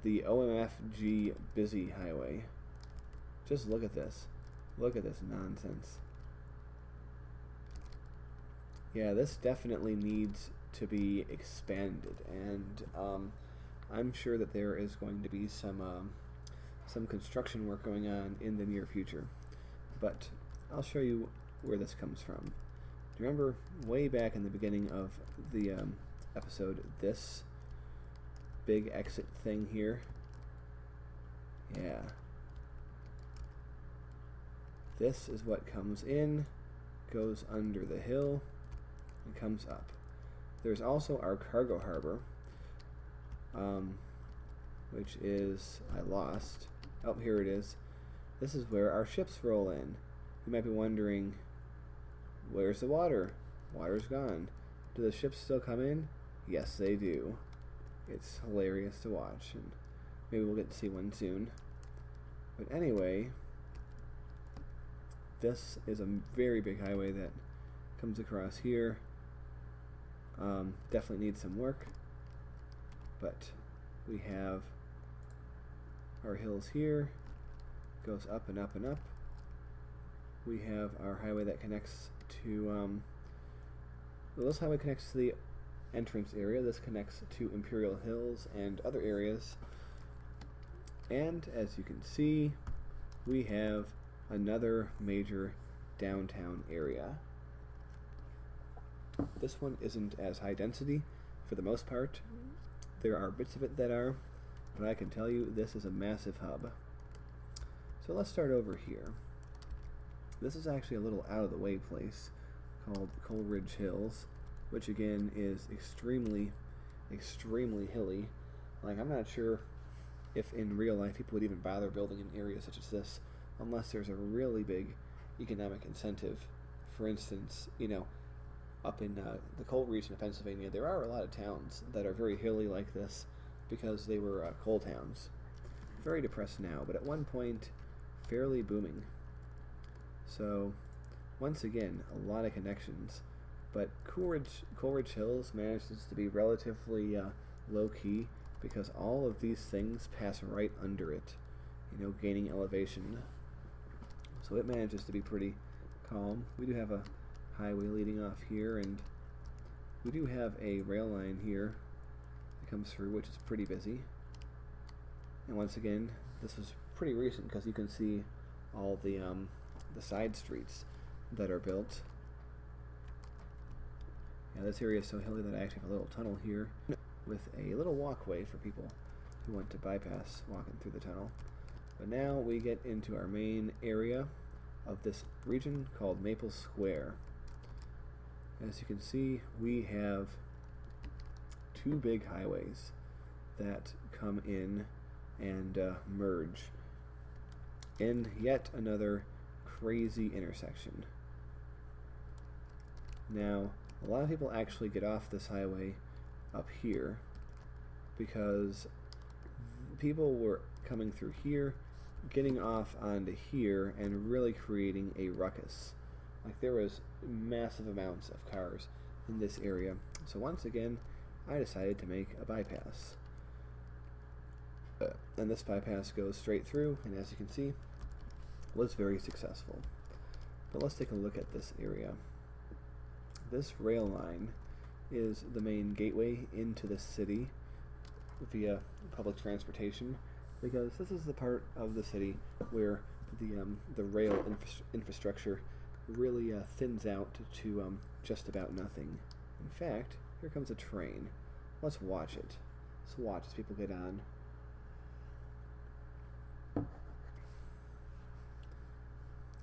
the OMFG busy highway. Just look at this. Look at this nonsense. Yeah, this definitely needs to be expanded, and I'm sure that there is going to be some construction work going on in the near future. But I'll show you where this comes from. Do you remember way back in the beginning of the episode, this big exit thing here? Yeah. This is what comes in, goes under the hill, and comes up. There's also our cargo harbor, which is, I lost. Oh, here it is. This is where our ships roll in. You might be wondering, where's the water? Water's gone. Do the ships still come in? Yes, they do. It's hilarious to watch, and maybe we'll get to see one soon. But anyway, this is a very big highway that comes across here. Definitely needs some work, but we have our hills here, goes up and up and up. We have our highway that connects to, well, this highway connects to the entrance area. This connects to Imperial Hills and other areas. And as you can see, we have another major downtown area. This one isn't as high density for the most part. There are bits of it that are, but I can tell you this is a massive hub. So let's start over here. This is actually a little out of the way place called Coleridge Hills, which again is extremely hilly. Like, I'm not sure if in real life people would even bother building an area such as this unless there's a really big economic incentive. For instance, you know, up in the coal region of Pennsylvania, there are a lot of towns that are very hilly like this because they were coal towns. Very depressed now, but at one point, fairly booming. So, once again, a lot of connections. But Coleridge Hills manages to be relatively low-key because all of these things pass right under it, you know, gaining elevation. So it manages to be pretty calm. We do have a highway leading off here, and we do have a rail line here that comes through, which is pretty busy. And once again, this was pretty recent because you can see all the side streets that are built. Yeah, this area is so hilly that I actually have a little tunnel here with a little walkway for people who want to bypass walking through the tunnel. But now we get into our main area of this region called Maple Square. As you can see, we have two big highways that come in and merge in yet another crazy intersection. Now, a lot of people actually get off this highway up here because people were coming through here, getting off onto here, and really creating a ruckus. Like, there was massive amounts of cars in this area. So once again, I decided to make a bypass. And this bypass goes straight through, and as you can see, was very successful. But let's take a look at this area. This rail line is the main gateway into the city via public transportation, because this is the part of the city where the rail infrastructure really thins out to just about nothing. In fact, here comes a train. Let's watch it. Let's watch as people get on.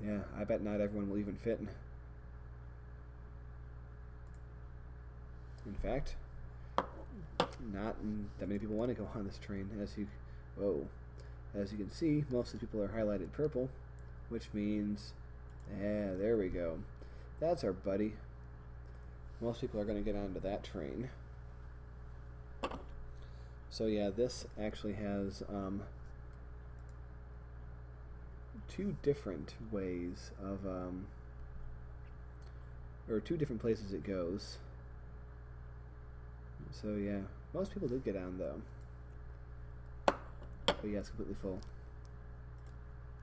Yeah, I bet not everyone will even fit. In fact, not that many people want to go on this train. As you can see, most of the people are highlighted purple, which means, yeah, there we go. That's our buddy. Most people are going to get onto that train. So yeah, this actually has two different ways of, or two different places it goes. So yeah, most people did get on though. But yeah, it's completely full.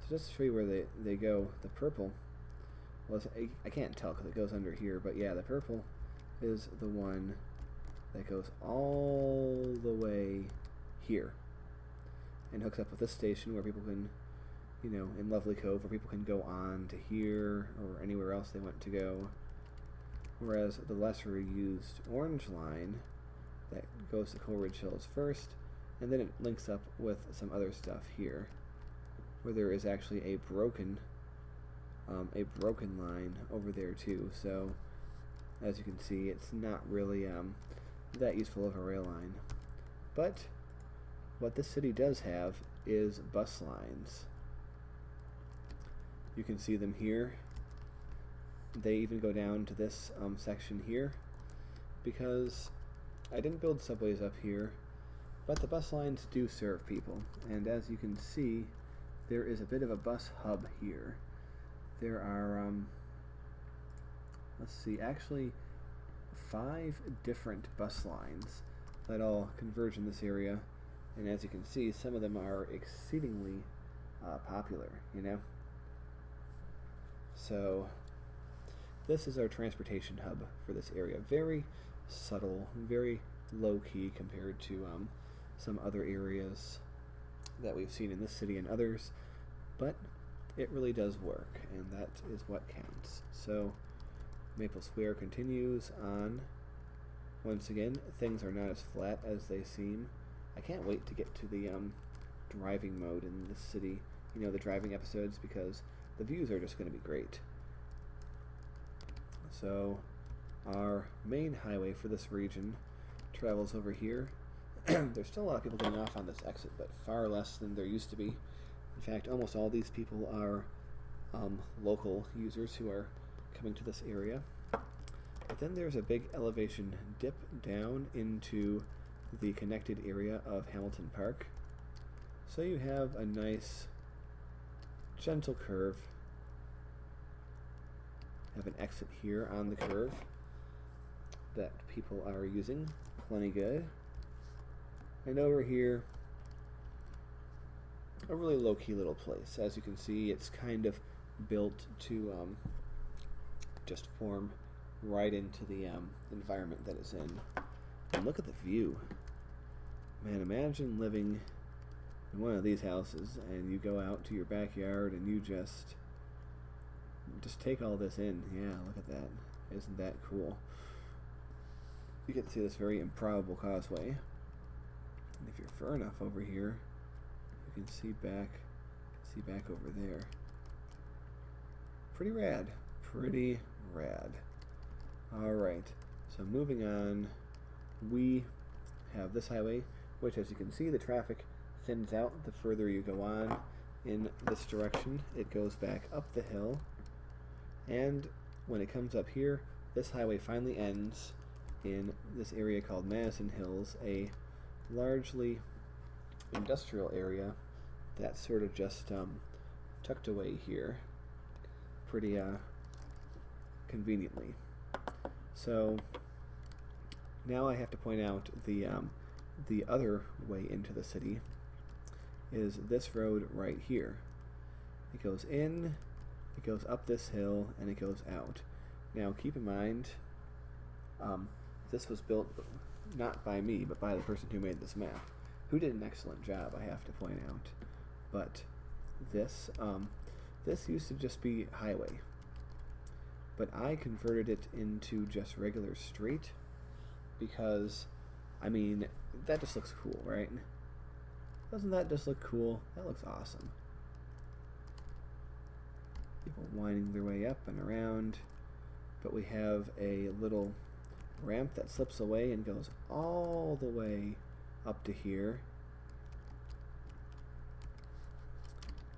So just to show you where they go, the purple, well, I can't tell because it goes under here, but yeah, the purple is the one that goes all the way here and hooks up with this station where people can, you know, in Lovely Cove, where people can go on to here or anywhere else they want to go. Whereas the lesser used orange line that goes to Coleridge Hills first, and then it links up with some other stuff here, where there is actually a broken line over there too. So as you can see, it's not really that useful of a rail line. But what this city does have is bus lines. You can see them here. They even go down to this section here, because I didn't build subways up here, but the bus lines do serve people. And as you can see, there is a bit of a bus hub here. There are, let's see, actually 5 different bus lines that all converge in this area. And as you can see, some of them are exceedingly popular, you know? So this is our transportation hub for this area. Very subtle, very low-key compared to some other areas that we've seen in this city and others, but it really does work, and that is what counts. So Maple Square continues on. Once again, things are not as flat as they seem. I can't wait to get to the driving mode in this city, you know, the driving episodes, because the views are just going to be great. So our main highway for this region travels over here. There's still a lot of people getting off on this exit, but far less than there used to be. In fact, almost all these people are local users who are coming to this area. But then there's a big elevation dip down into the connected area of Hamilton Park. So you have a nice gentle curve. Have an exit here on the curve that people are using. Plenty good. And over here, a really low-key little place. As you can see, it's kind of built to just form right into the environment that it's in. And look at the view. Man, imagine living in one of these houses and you go out to your backyard and you just take all this in. Yeah, look at that. Isn't that cool? You get to see this very improbable causeway. And if you're far enough over here, you can see back over there. Pretty rad. Pretty rad. Alright, so moving on, we have this highway, which, as you can see, the traffic thins out the further you go on in this direction. It goes back up the hill, and when it comes up here, this highway finally ends in this area called Madison Hills, a largely industrial area that's sort of just tucked away here pretty conveniently. So now I have to point out the other way into the city is this road right here. It goes in, it goes up this hill, and it goes out. Now keep in mind, this was built not by me, but by the person who made this map, who did an excellent job, I have to point out. But this used to just be highway, but I converted it into just regular street because, I mean, that just looks cool, right? Doesn't that just look cool? That looks awesome. People winding their way up and around, but we have a little ramp that slips away and goes all the way up to here.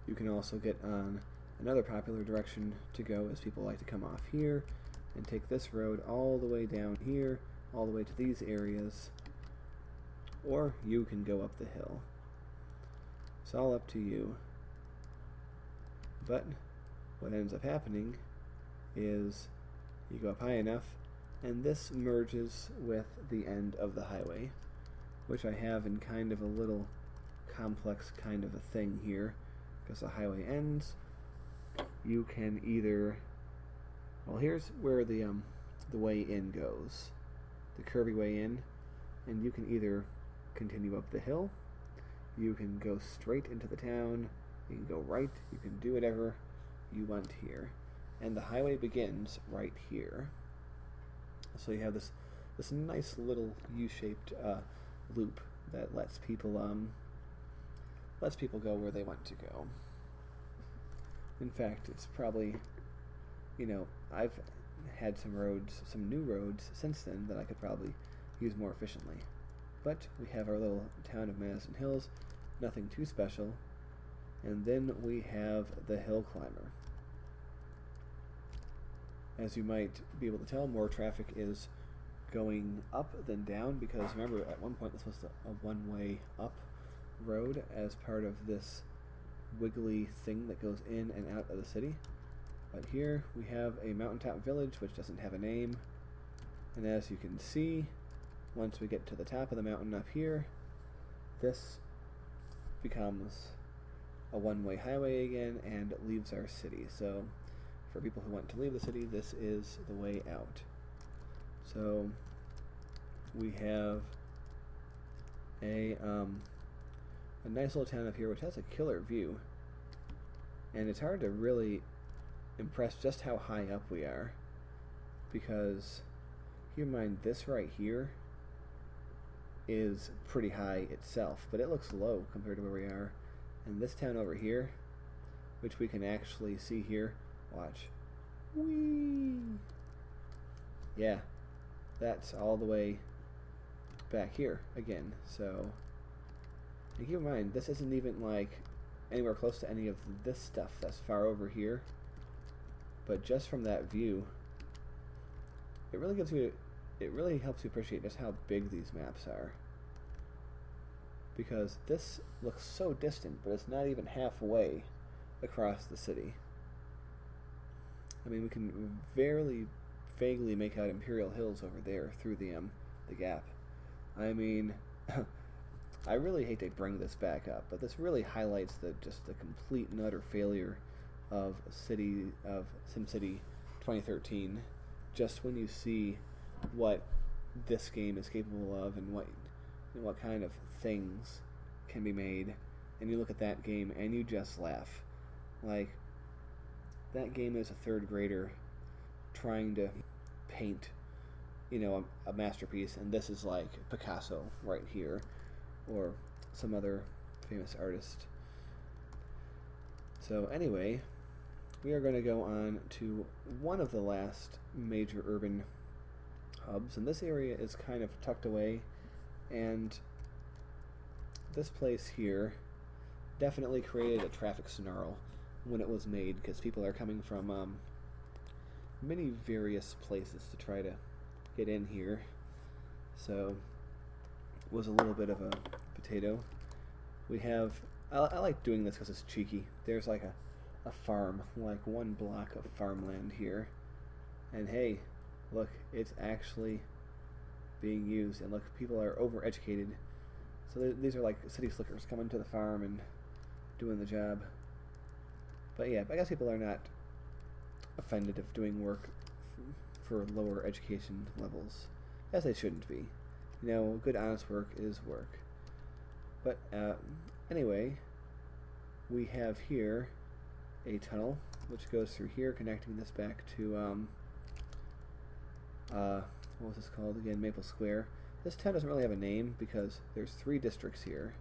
You can also get on another popular direction to go, as people like to come off here and take this road all the way down here, all the way to these areas, or you can go up the hill. It's all up to you. But what ends up happening is you go up high enough and this merges with the end of the highway, which I have in kind of a little complex kind of a thing here, because the highway ends. You can either, well, here's where the way in goes, the curvy way in, and you can either continue up the hill, you can go straight into the town, you can go right, you can do whatever you want here. And the highway begins right here. So you have this nice little U-shaped loop that lets people go where they want to go. In fact, it's probably, I've had some new roads since then that I could probably use more efficiently. But we have our little town of Madison Hills, nothing too special. And then we have the hill climber. As you might be able to tell, more traffic is going up than down, because remember, at one point this was a one-way up road as part of this wiggly thing that goes in and out of the city. But here we have a mountaintop village which doesn't have a name, and as you can see, once we get to the top of the mountain up here, this becomes a one-way highway again and leaves our city. So for people who want to leave the city, this is the way out. So we have a nice little town up here which has a killer view, and it's hard to really impress just how high up we are, because keep in mind this right here is pretty high itself, but it looks low compared to where we are. And this town over here, which we can actually see here, watch. Whee! Yeah, that's all the way back here again. So, and keep in mind, this isn't even like anywhere close to any of this stuff that's far over here. But just from that view, it really helps you appreciate just how big these maps are. Because this looks so distant, but it's not even halfway across the city. I mean, we can very vaguely make out Imperial Hills over there through the gap. I mean, I really hate to bring this back up, but this really highlights the complete and utter failure of SimCity 2013. Just when you see what this game is capable of and what kind of things can be made, and you look at that game and you just laugh. Like, that game is a third grader trying to paint, a masterpiece, and this is like Picasso right here, or some other famous artist. So anyway, we are going to go on to one of the last major urban hubs, and this area is kind of tucked away, and this place here definitely created a traffic snarl when it was made, because people are coming from many various places to try to get in here. So it was a little bit of a potato. We have, I like doing this because it's cheeky. There's like a farm, like one block of farmland here, and hey, look, it's actually being used, and look, people are overeducated. So these are like city slickers coming to the farm and doing the job. But yeah, I guess people are not offended of doing work for lower education levels, as they shouldn't be. Good honest work is work. But anyway, we have here a tunnel which goes through here, connecting this back to what was this called again? Maple Square. This town doesn't really have a name because there's 3 districts here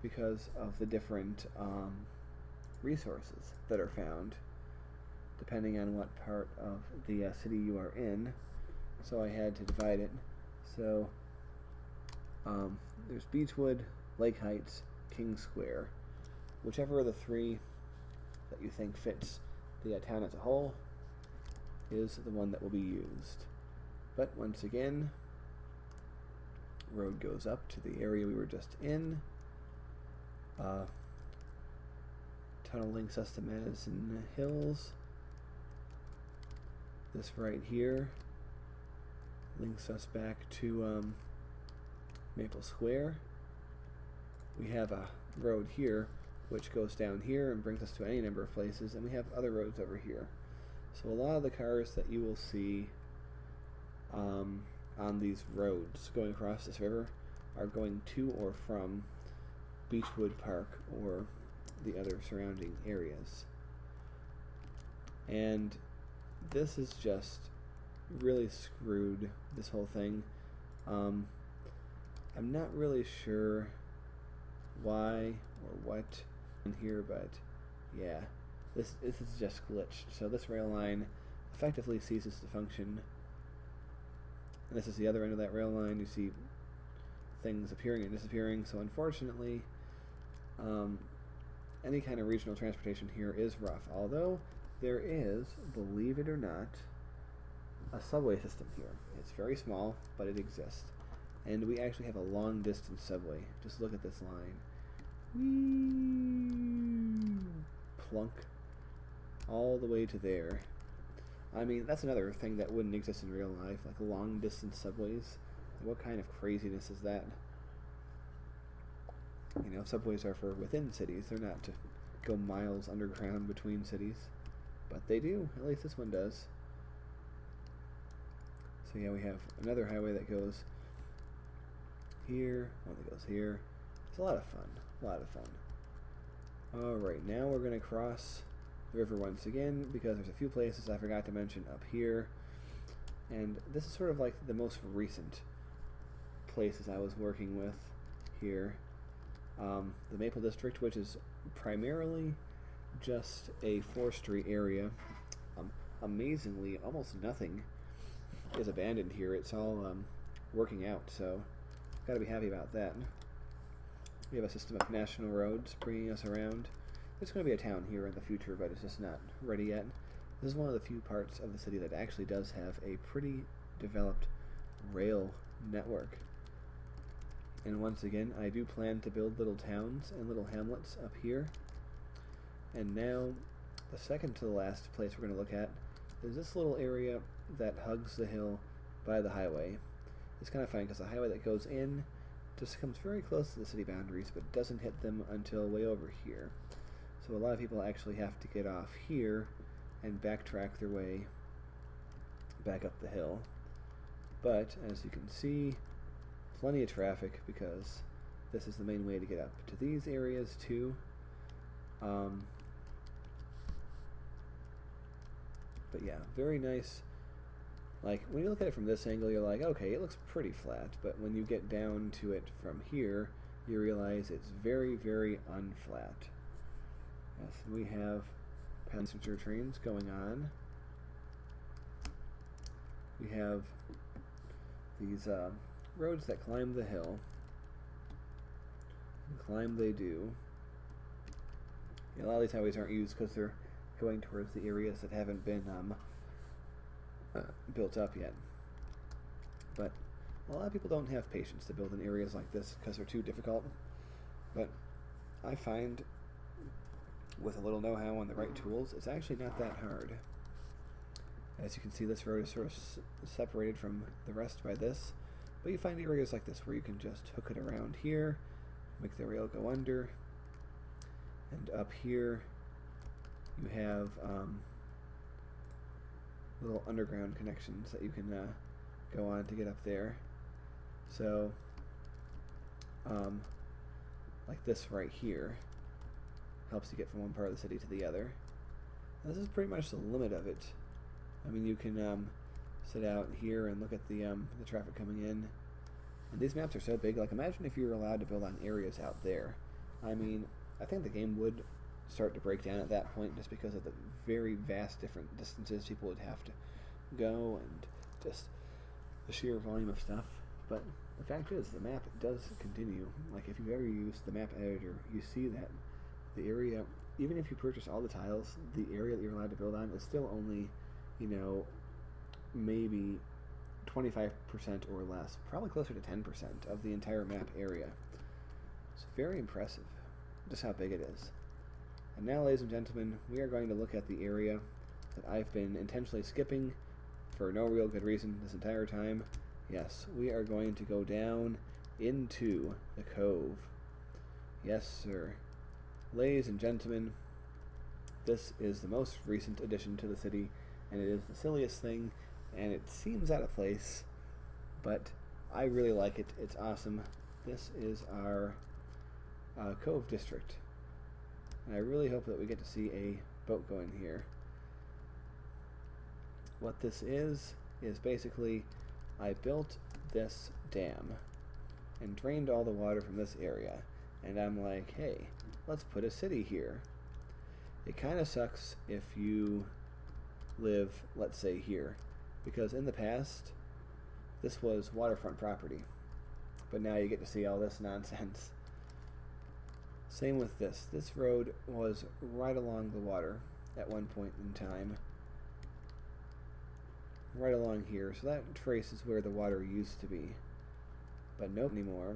because of the different resources that are found depending on what part of the city you are in. So I had to divide it. So there's Beechwood, Lake Heights, King Square. Whichever of the 3 that you think fits the town as a whole is the one that will be used. But once again, road goes up to the area we were just in. Tunnel links us to Madison Hills. This right here links us back to Maple Square. we have a road here which goes down here and brings us to any number of places, and we have other roads over here. So a lot of the cars that you will see on these roads going across this river are going to or from Beechwood Park or the other surrounding areas. And this is just really screwed, this whole thing. I'm not really sure why or what in here, but yeah, this is just glitched. So this rail line effectively ceases to function. And this is the other end of that rail line. You see things appearing and disappearing. So unfortunately, any kind of regional transportation here is rough. Although there is, believe it or not, a subway system here. It's very small, but it exists. And we actually have a long distance subway. Just look at this line. Whee! Plunk. All the way to there. I mean, that's another thing that wouldn't exist in real life, like long distance subways. What kind of craziness is that? You know, subways are for within cities. They're not to go miles underground between cities. But they do. At least this one does. So yeah, we have another highway that goes here, one that goes here. It's a lot of fun. A lot of fun. Alright, now we're going to cross the river once again, because there's a few places I forgot to mention up here. And this is sort of like the most recent places I was working with here. The Maple District, which is primarily just a forestry area. Amazingly, almost nothing is abandoned here. It's all working out, so gotta be happy about that. We have a system of national roads bringing us around. There's going to be a town here in the future, but it's just not ready yet. This is one of the few parts of the city that actually does have a pretty developed rail network. And once again, I do plan to build little towns and little hamlets up here. And now, the second to the last place we're going to look at is this little area that hugs the hill by the highway. It's kind of funny because the highway that goes in just comes very close to the city boundaries, but doesn't hit them until way over here. So a lot of people actually have to get off here and backtrack their way back up the hill. But, as you can see, plenty of traffic because this is the main way to get up to these areas too. But yeah, very nice. Like, when you look at it from this angle, you're like, okay, it looks pretty flat. But when you get down to it from here, you realize it's very, very unflat. Yes, we have passenger trains going on. We have these roads that climb the hill. And climb they do. A lot of these highways aren't used because they're going towards the areas that haven't been built up yet. But a lot of people don't have patience to build in areas like this because they're too difficult. But I find with a little know-how and the right tools, it's actually not that hard. As you can see, this road is sort of separated from the rest by this. But you find areas like this where you can just hook it around here, make the rail go under, and up here you have little underground connections that you can go on to get up there. So, like this right here helps you get from one part of the city to the other. And this is pretty much the limit of it. I mean, you can sit out here and look at the traffic coming in. And these maps are so big. Like, imagine if you were allowed to build on areas out there. I mean, I think the game would start to break down at that point just because of the very vast different distances people would have to go and just the sheer volume of stuff. But the fact is, the map does continue. Like, if you've ever used the map editor, you see that the area, even if you purchase all the tiles, the area that you're allowed to build on is still only, you know, maybe 25% or less, probably closer to 10% of the entire map area. It's very impressive just how big it is. And now, ladies and gentlemen, we are going to look at the area that I've been intentionally skipping for no real good reason this entire time. Yes, we are going to go down into the cove. Yes, sir. Ladies and gentlemen, this is the most recent addition to the city, and it is the silliest thing, and it seems out of place, but I really like it. It's awesome. This is our Cove District, and I really hope that we get to see a boat going here. What this is basically I built this dam and drained all the water from this area, and I'm like, hey, let's put a city here. It kind of sucks if you live, let's say, here, because in the past this was waterfront property, but now you get to see all this nonsense. Same with this. This road was right along the water at one point in time, right along here, so that traces where the water used to be, but nope anymore.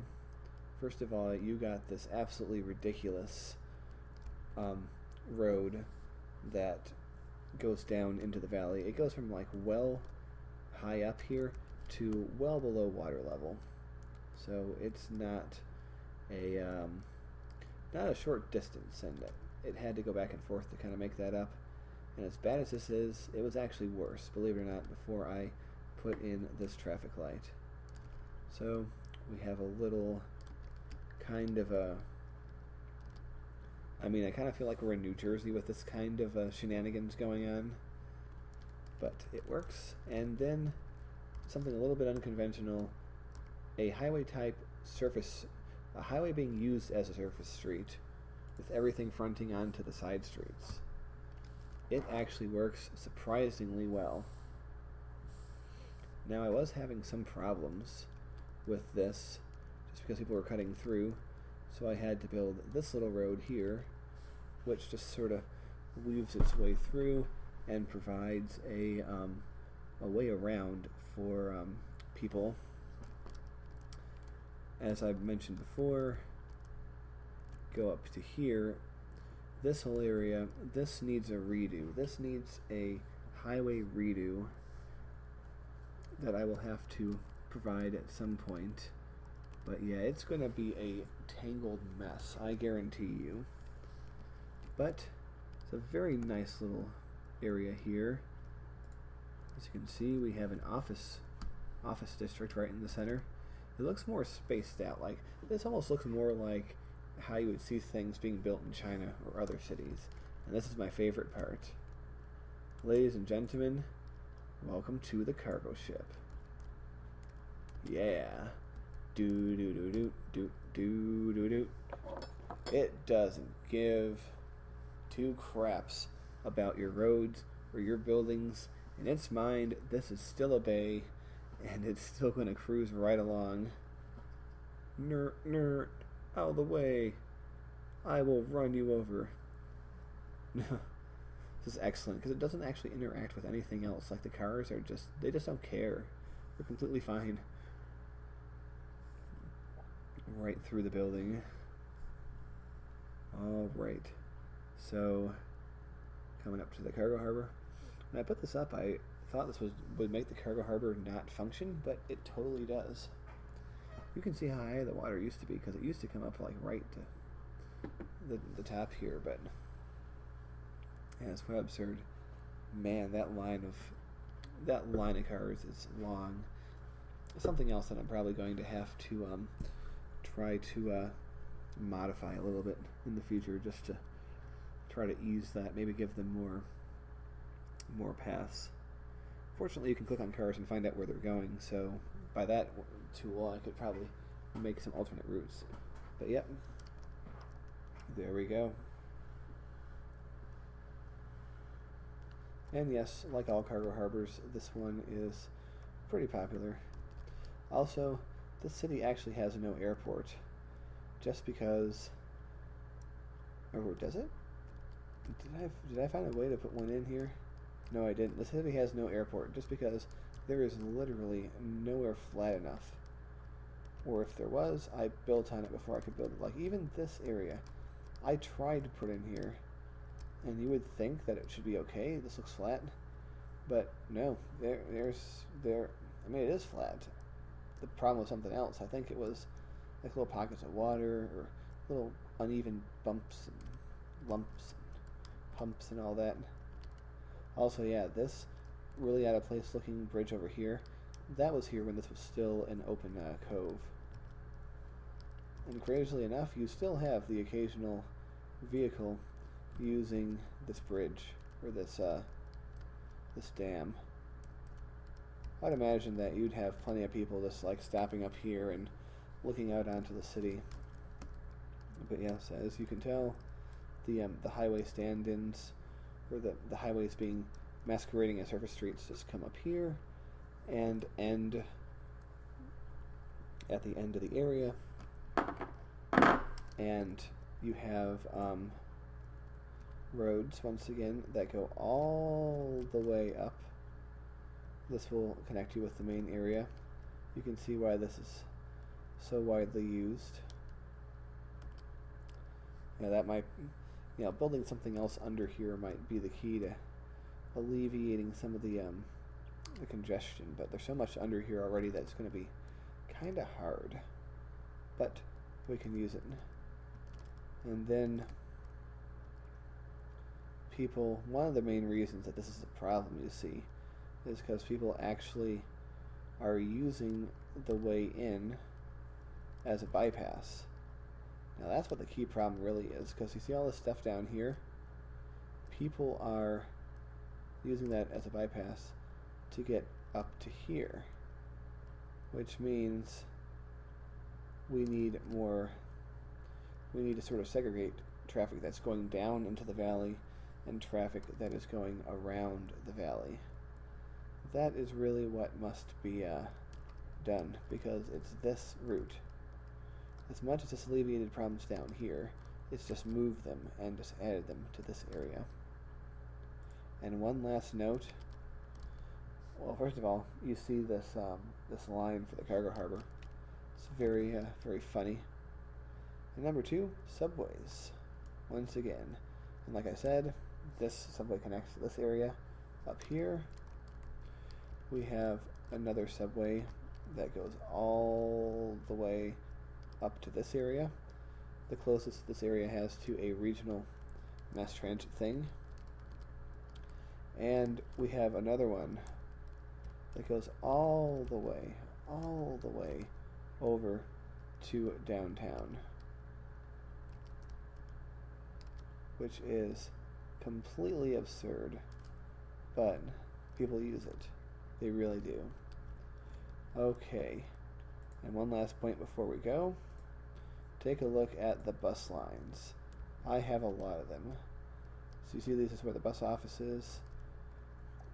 First of all, you got this absolutely ridiculous road that goes down into the valley. It goes from like well high up here to well below water level, so it's not a short distance, and it had to go back and forth to kind of make that up. And as bad as this is, it was actually worse, believe it or not, before I put in this traffic light. So we have a little kind of a, I kind of feel like we're in New Jersey with this kind of shenanigans going on, but it works. And then something a little bit unconventional, a highway type surface, a highway being used as a surface street with everything fronting onto the side streets. It actually works surprisingly well. Now, I was having some problems with this just because people were cutting through, so I had to build this little road here, which just sort of weaves its way through and provides a way around for people. As I've mentioned before, go up to here. This whole area, this needs a redo. This needs a highway redo that I will have to provide at some point. But yeah, it's going to be a tangled mess, I guarantee you. But it's a very nice little area here. As you can see, we have an office district right in the center. It looks more spaced out. Like, this almost looks more like how you would see things being built in China or other cities. And this is my favorite part. Ladies and gentlemen, welcome to the cargo ship. Yeah. Do do do do do do do do. It doesn't give two craps about your roads or your buildings. In its mind, this is still a bay, and it's still going to cruise right along. Nerd, out of the way. I will run you over. This is excellent, because it doesn't actually interact with anything else. Like, the cars are just, they just don't care. They're completely fine. Right through the building. Alright. So, coming up to the cargo harbor. When I put this up, I thought this would make the cargo harbor not function, but it totally does. You can see how high the water used to be, because it used to come up like right to the top here, but yeah, it's quite absurd. Man, that line of cars is long. Something else that I'm probably going to have to try to modify a little bit in the future, just to try to ease that, maybe give them more paths. Fortunately, you can click on cars and find out where they're going, so by that tool I could probably make some alternate routes. But yep, there we go. And yes, like all cargo harbors, this one is pretty popular. Also, this city actually has no airport, just because, or does it? Did I find a way to put one in here? No, I didn't. The city has no airport, just because there is literally nowhere flat enough. Or if there was, I built on it before I could build it. Like, even this area, I tried to put in here, and you would think that it should be okay. This looks flat, but no, it is flat. The problem was something else. I think it was like little pockets of water, or little uneven bumps and lumps and humps and all that. Also, yeah, this really out of place looking bridge over here, that was here when this was still an open cove. And crazily enough, you still have the occasional vehicle using this bridge, or this dam. I'd imagine that you'd have plenty of people just like stopping up here and looking out onto the city. But yes, as you can tell, the highway stand-ins, or the highways being masquerading as surface streets, just come up here and end at the end of the area. And you have roads, once again, that go all the way up. This will connect you with the main area. You can see why this is so widely used. That might, building something else under here might be the key to alleviating some of the congestion, but there's so much under here already that it's going to be kind of hard, but we can use it. And then people, one of the main reasons that this is a problem, you see, is because people actually are using the way in as a bypass. Now that's what the key problem really is, because you see all this stuff down here? People are using that as a bypass to get up to here, which means we need to sort of segregate traffic that's going down into the valley and traffic that is going around the valley. That is really what must be done, because it's this route. As much as it's alleviated problems down here, it's just moved them and just added them to this area. And one last note. Well, first of all, you see this line for the cargo harbor. It's very very funny. And number two, subways. Once again, and like I said, this subway connects to this area. Up here, we have another subway that goes all the way up to this area. The closest this area has to a regional mass transit thing. And we have another one that goes all the way over to downtown, which is completely absurd, but people use it. They really do. Okay, and one last point before we go. Take a look at the bus lines. I have a lot of them. So you see this is where the bus office is.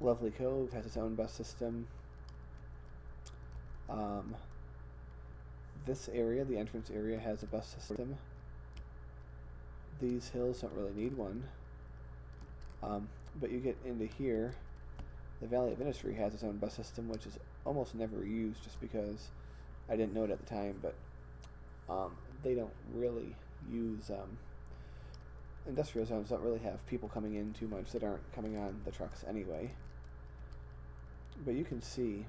Lovely Cove has its own bus system. This area, the entrance area, has a bus system. These hills don't really need one. But you get into here, the Valley of Industry has its own bus system, which is almost never used just because I didn't know it at the time, but they don't really use, industrial zones don't really have people coming in too much that aren't coming on the trucks anyway. But you can see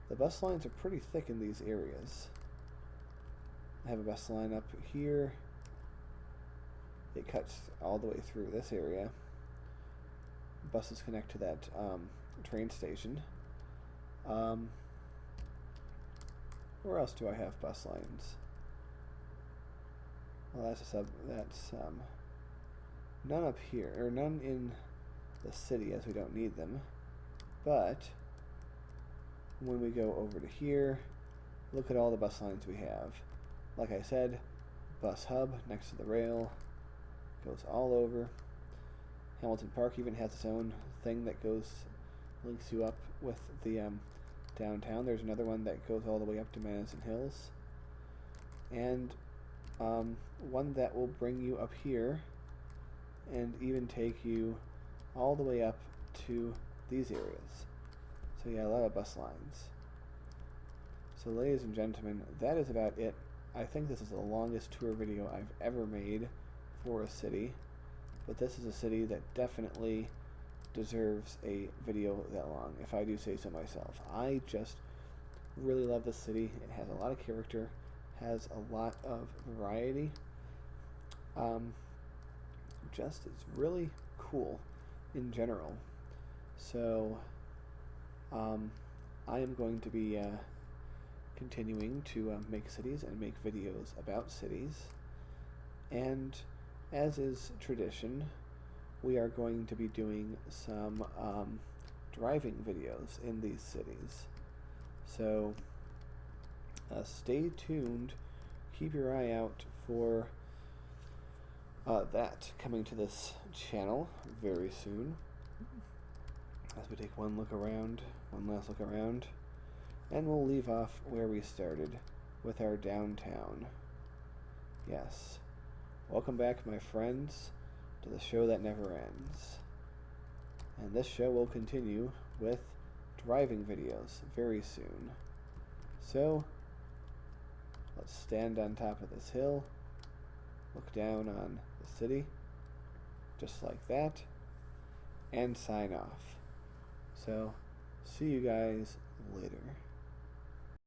the bus lines are pretty thick in these areas. I have a bus line up here. It cuts all the way through this area. Buses connect to that train station. Where else do I have bus lines? Well, that's none up here, or none in the city, as we don't need them. But when we go over to here, look at all the bus lines we have. Like I said, bus hub next to the rail, goes all over. Hamilton Park even has its own thing that links you up with the downtown. There's another one that goes all the way up to Madison Hills, and one that will bring you up here and even take you all the way up to these areas. So yeah, a lot of bus lines. So ladies and gentlemen, that is about it. I think this is the longest tour video I've ever made for a city, but this is a city that definitely deserves a video that long, if I do say so myself. I just really love this city. It has a lot of character, has a lot of variety, just is really cool in general. So I am going to be continuing to make cities and make videos about cities. And as is tradition, we are going to be doing some driving videos in these cities. So stay tuned. Keep your eye out for that coming to this channel very soon. As we take one last look around, and we'll leave off where we started with our downtown. Yes. Welcome back, my friends, to the show that never ends. And this show will continue with driving videos very soon. So, let's stand on top of this hill, look down on the city, just like that, and sign off. So, see you guys later.